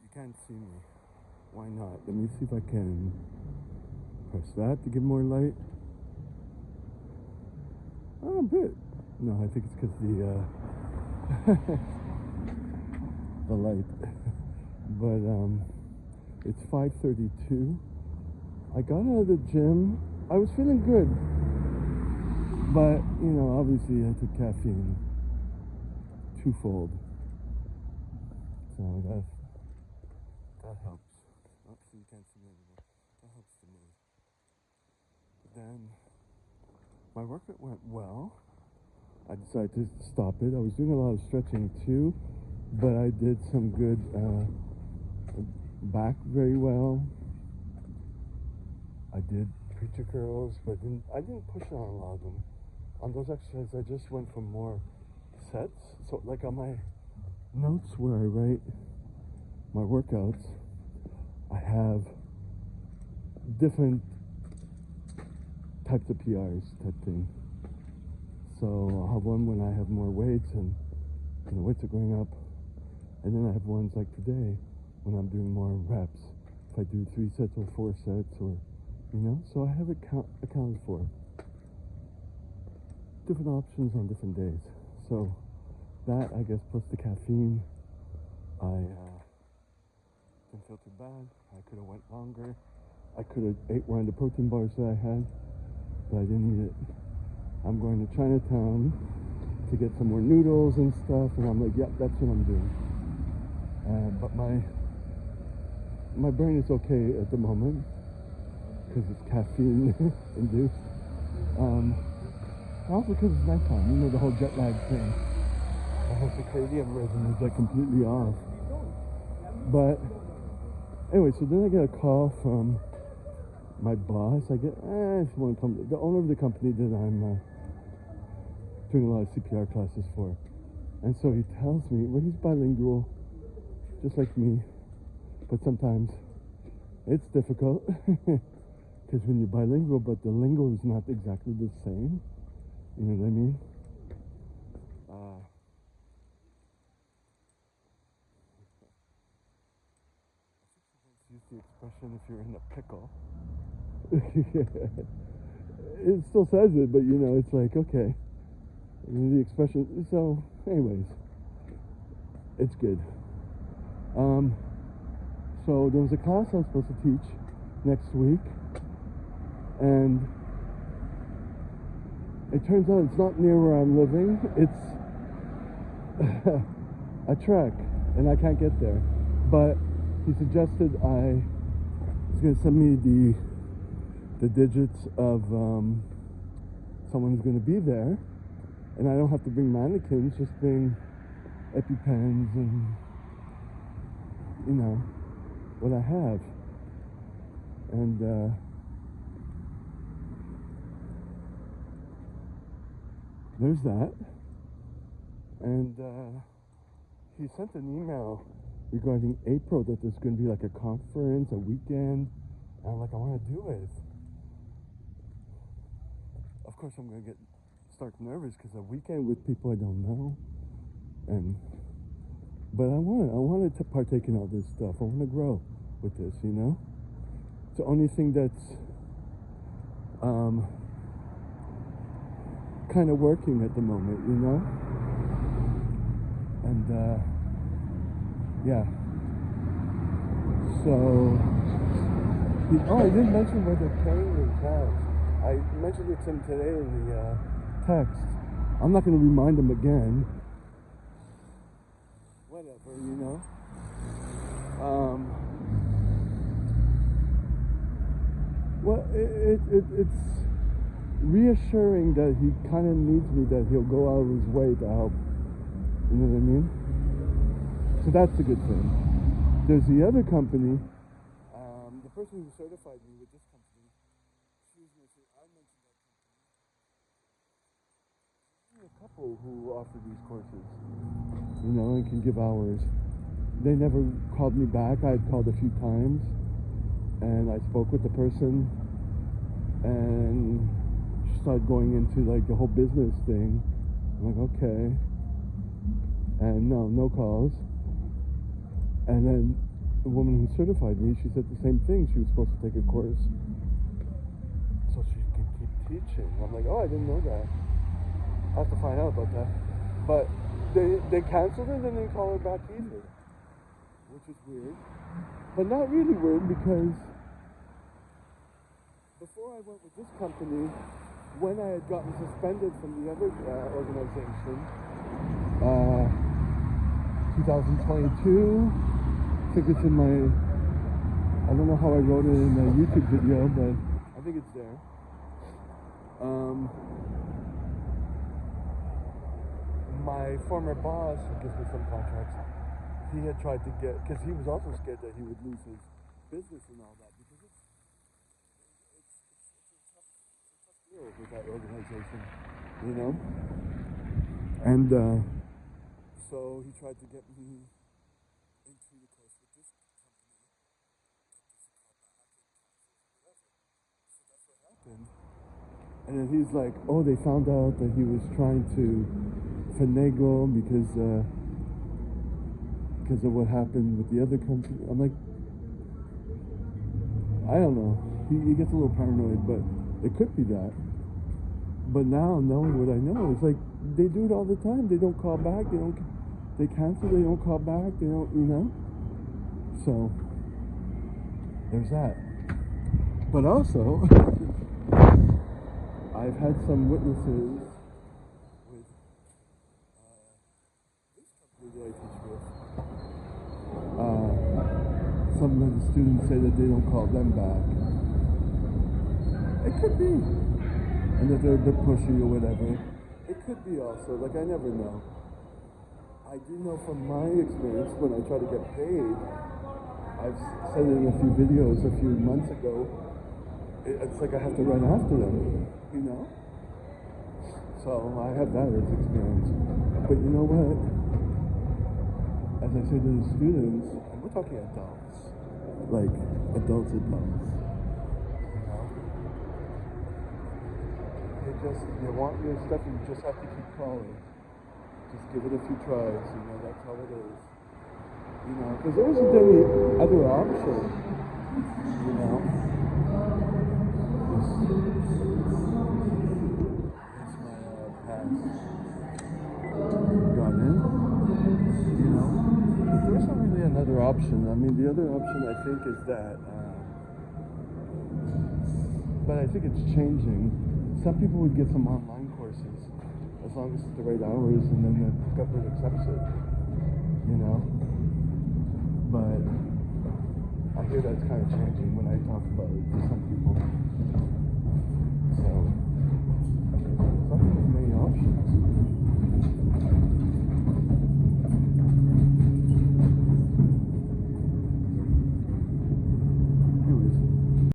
You can't see me. Why not? Let me see if I can press that to give more light. Oh, a bit. No, I think it's because the light. But it's 5:32. I got out of the gym. I was feeling good, but obviously I took caffeine twofold, so that helps. Oh, so you can't see me anymore. That helps the mood. Then my workout went well. I decided to stop it. I was doing a lot of stretching too, but I did some good back very well. I did preacher curls, but I didn't push on a lot of them. On those exercises, I just went for more sets. So like on my notes where I write my workouts, I have different types of PRs type thing. So I'll have one when I have more weights and the weights are going up. And then I have ones like today when I'm doing more reps. If I do 3 sets or 4 sets or, so I have it accounted for. Different options on different days. So that, I guess, plus the caffeine, I didn't feel too bad. I could have went longer. I could have ate one of the protein bars that I had, but I didn't eat it. I'm going to Chinatown to get some more noodles and stuff, and I'm like, yeah, that's what I'm doing. But my brain is okay at the moment because it's caffeine induced. Also because it's nighttime, the whole jet lag thing. My whole circadian rhythm is like completely off. But anyway, so then I get a call from my boss. I get, the owner of the company that I'm doing a lot of CPR classes for. And so he tells me, well, he's bilingual, just like me, but sometimes it's difficult because when you're bilingual, but the lingo is not exactly the same. You know what I mean? Use the expression if you're in a pickle. It still says it, but it's like, okay. The expression, so anyways, it's good. So there was a class I was supposed to teach next week, and it turns out it's not near where I'm living. It's a trek, and I can't get there. But he suggested he's going to send me the digits of someone who's going to be there, and I don't have to bring mannequins, just bring EpiPens and what I have. And there's that. And he sent an email regarding April that there's going to be like a conference, a weekend. And I'm like, I want to do it. Of course, I'm going to start nervous because a weekend with people I don't know. But I wanted to partake in all this stuff. I want to grow with this, It's the only thing that's kind of working at the moment, And yeah. So, I didn't mention where they're playing in town. I mentioned it to him today in the text. I'm not going to remind him again. Whatever, Well, it's reassuring that he kind of needs me, that he'll go out of his way to help. You know what I mean? So that's a good thing. There's the other company. The person who certified me with this company, excuse me, I mentioned that company. There's a couple who offer these courses, and can give hours. They never called me back. I had called a few times, and I spoke with the person, and she started going into like the whole business thing. I'm like, okay. And no calls. And then the woman who certified me, she said the same thing. She was supposed to take a course so she can keep teaching. I'm like, oh, I didn't know that. I have to find out about that. But they canceled it and didn't call her back either, which is weird. But not really weird, because before I went with this company, when I had gotten suspended from the other organization, 2022, I think it's in my, I don't know how I wrote it in a YouTube video, but I think it's there. My former boss, who gives me some contracts, he had tried to get, because he was also scared that he would lose his business and all that, because it's a tough deal with that organization, you know? And so he tried to get me into the course with this company, get this car back and taxes and whatever. So that's what happened. And then he's like, oh, they found out that he was trying to finagle because of what happened with the other company. I'm like, I don't know. He gets a little paranoid, but it could be that. But now, knowing what I know, it's like they do it all the time. They don't call back. They cancel. They don't call back. They don't, you know. So there's that. But also, I've had some witnesses with this company that I teach with. Some of the students say that they don't call them back. It could be. And that they're a bit pushy or whatever. It could be also. Like, I never know. I do know from my experience when I try to get paid, I've said it in a few videos a few months ago, it's like I have to run after them, you know? So I have that as experience. But you know what? As I say to the students, and we're talking adults, like adults. You know? You want your stuff, you just have to keep calling. Just give it a few tries, you know, that's all it is. You know, because there isn't any other option, you know. It's my pass gone in, you know. But there isn't really another option. I mean, the other option I think is that, but I think it's changing. Some people would get some online courses as long as it's the right hours, and then the government accepts it, you know. But I hear that's kind of changing when I talk about